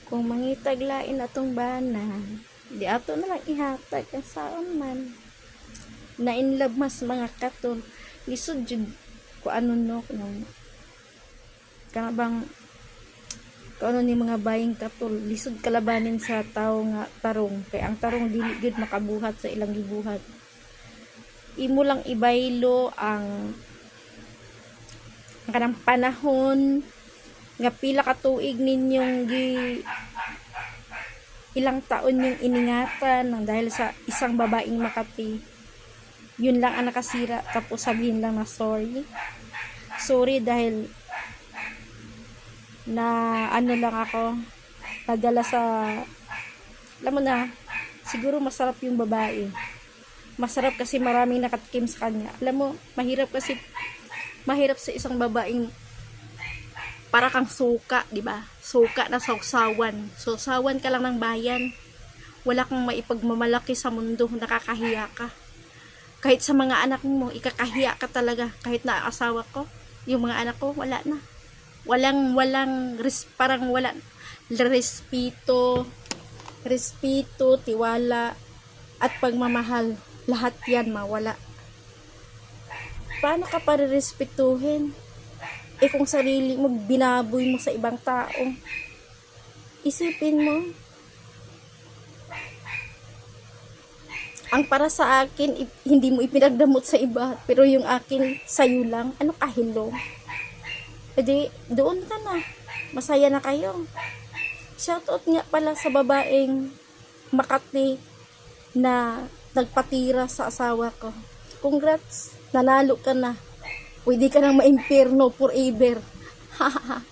Kung mangitag lain atong bana, di ato na lang ihatag ang saon man. Na in love mas mga katol. Lisod jud ko ano no, kanabang kung ano ni mga baying katol, lisod kalabanin sa tao nga tarong. Kay ang tarong dili gud makabuhat sa ilang gibuhat. Imo lang ibaylo ang kanang panahon nga pila ka tuig ninyong ilang taon yung iningatan ng dahil sa isang babaeng Makati. Yun lang ang nakasira, tapos sabihin lang na sorry dahil na ano lang ako nadala sa alam mo na, siguro masarap yung babae, masarap kasi maraming nakatikim sa kanya. Alam mo, mahirap sa isang babaeng para kang suka, di ba? Suka na sausawan ka lang ng bayan, wala kang maipagmamalaki sa mundo, nakakahiya ka. Kahit sa mga anak mo, ikakahiya ka talaga. Kahit na asawa ko, yung mga anak ko, wala na. Parang wala respeto, tiwala, at pagmamahal. Lahat yan mawala. Paano ka pare-respetuhin? Kung sarili mo, binaboy mo sa ibang tao. Isipin mo, ang para sa akin, hindi mo ipinagdamot sa iba, pero yung akin, sa'yo lang. Ano kahilo? Edi, doon ka na. Masaya na kayo. Shoutout nga pala sa babaeng Makati na nagpatira sa asawa ko. Congrats, nanalo ka na. Pwede ka nang maimpyerno forever. Hahaha.